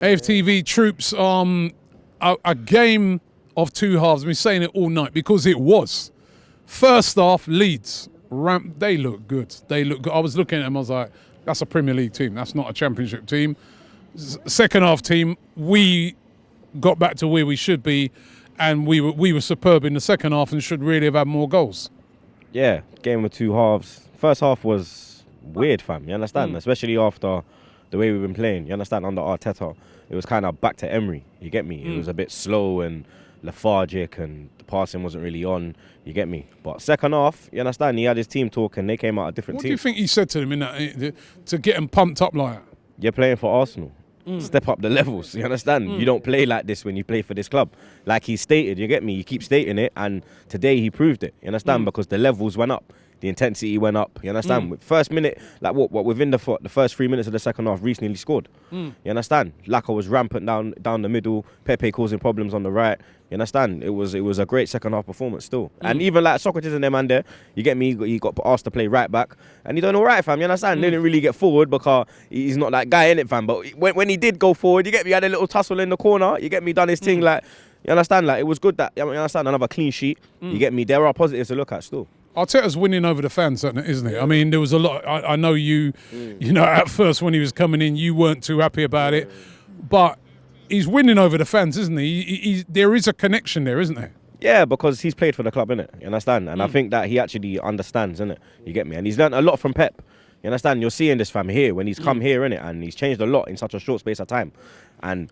AFTV Troopz, a game of two halves. I've been saying it all night because it was. First half, Leeds, they look good. They look good. I was looking at them, I was like, that's a Premier League team. That's not a Championship team. Second half team, we got back to where we should be, and we were superb in the second half and should really have had more goals. Yeah, game of two halves. First half was weird, fam. You understand? Especially after the way we've been playing. You understand? Under Arteta, it was kind of back to Emery. You get me? It was a bit slow and lethargic, and the passing wasn't really on. You get me? But second half, you understand? He had his team talk, and they came out a different team. What do you think he said to them in that to get them pumped up like that? You're playing for Arsenal. Step up the levels, you understand? You don't play like this when you play for this club. Like he stated, you get me? You keep stating it, and today he proved it, you understand? Because the levels went up, the intensity went up, you understand? First minute, like what within the first 3 minutes of the second half, Reece nearly scored. You understand? Laka was rampant down the middle, Pepe causing problems on the right. You understand? It was a great second half performance still. And even like Socrates and them man there, you get me, he got asked to play right back, and he done all right, fam. You understand? Didn't really get forward because he's not that guy in it, fam. But when he did go forward, you get me, he had a little tussle in the corner. You get me, done his thing, like, you understand? Like, it was good that, you understand, another clean sheet. You get me? There are positives to look at still. Arteta's winning over the fans, isn't it? I mean, there was a lot. I know you know, at first when he was coming in, you weren't too happy about it, but he's winning over the fans, isn't he? There is a connection there, isn't there? Yeah, because he's played for the club, innit? You understand? And I think that he actually understands, innit? You get me? And he's learned a lot from Pep. You understand? You're seeing this fam here when he's come here, innit? And he's changed a lot in such a short space of time. And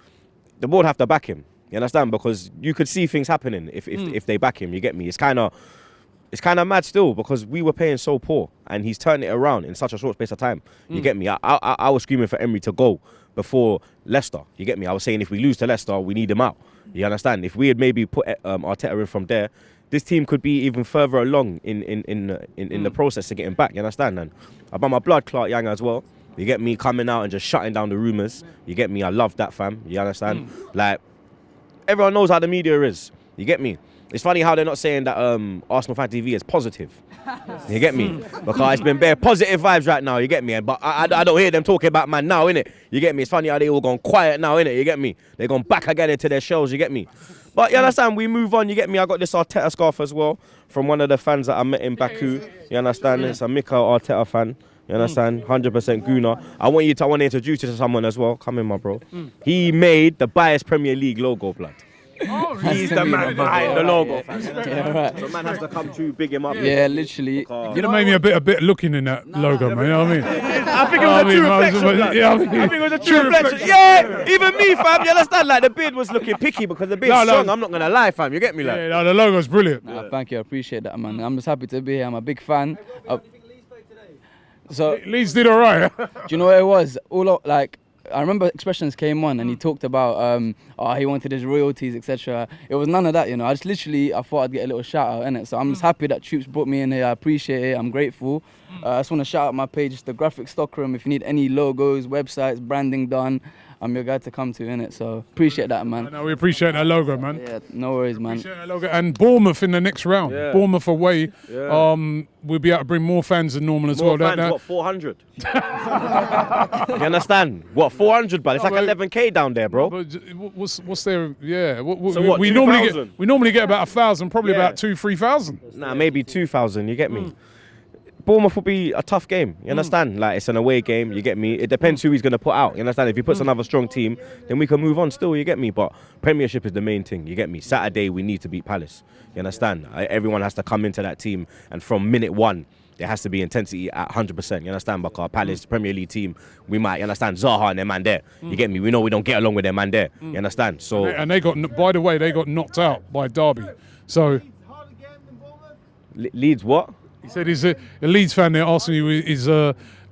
the board have to back him. You understand? Because you could see things happening if they back him. You get me? It's kind of mad still because we were playing so poor and he's turned it around in such a short space of time. You get me? I was screaming for Emery to go before Leicester. You get me? I was saying if we lose to Leicester, we need him out. You understand? If we had maybe put Arteta in from there, this team could be even further along in the process of getting back. You understand? And about my blood clot Yang as well. You get me, coming out and just shutting down the rumours. You get me? I love that, fam. You understand? Like, everyone knows how the media is. You get me? It's funny how they're not saying that Arsenal Fan TV is positive. You get me? Because it's been bare positive vibes right now, you get me? But I don't hear them talking about man now, innit? You get me? It's funny how they all gone quiet now, innit? You get me? They're gone back again into their shells, you get me? But you understand, we move on, you get me? I got this Arteta scarf as well from one of the fans that I met in Baku. You understand? It's a Mika Arteta fan. You understand? 100% Guna. I want to introduce you to someone as well. Come in, my bro. He made the biased Premier League logo, blood. Oh, he's the man behind the logo. Yeah, right. So man has to come through, big him up. Yeah, literally. You'd have made me a bit looking in that logo, man. You know what I mean? I think it was a true reflection. Yeah, I think it was a true reflection. Yeah, even me, fam. You understand? Like the beard was looking picky because the beard's strong. I'm not gonna lie, fam. You get me, like? Yeah, no, the logo's brilliant. Nah, thank you, I appreciate that, man. I'm just happy to be here. I'm a big fan. So Leeds did all right. do you know what it was? I remember Expressions came on and he talked about he wanted his royalties, etc. It was none of that, you know. I thought I'd get a little shout out, innit? So I'm just happy that Troopz brought me in here. I appreciate it. I'm grateful. I just want to shout out my page, it's the Graphic Stockroom. If you need any logos, websites, branding done, I'm your guy to come to, innit? So appreciate that, man. No, we appreciate that logo, man. Yeah, no worries, man. Appreciate that logo. And Bournemouth in the next round. Yeah. Bournemouth away. Yeah. We'll be able to bring more fans than normal as More well. fans, what, 400? You understand? What, 400, bro? It's like 11K down there, bro. But what's there? Yeah. So what, we 2,000? normally get about 1,000, probably about 2,000-3,000. Nah, maybe 2,000, you get me? Bournemouth will be a tough game, you understand? Like, it's an away game, you get me? It depends who he's going to put out, you understand? If he puts another strong team, then we can move on still, you get me? But Premiership is the main thing, you get me? Saturday, we need to beat Palace, you understand? Everyone has to come into that team, and from minute one, there has to be intensity at 100%, you understand? Because Palace, Premier League team, we might, you understand, Zaha and their man there, you get me? We know we don't get along with their man there, you understand? So And they got, by the way, they got knocked out by Derby. So Leeds what? he said he's a Leeds fan there asking you, is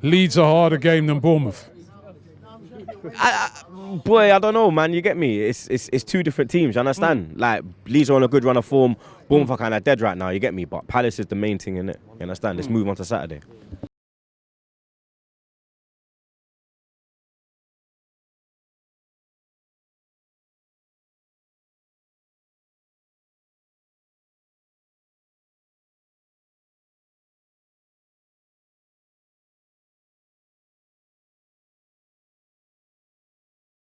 Leeds a harder game than Bournemouth? Boy, I don't know, man. You get me? It's two different teams. You understand? Like Leeds are on a good run of form. Bournemouth are kind of dead right now. You get me? But Palace is the main thing, innit? You understand? Let's move on to Saturday.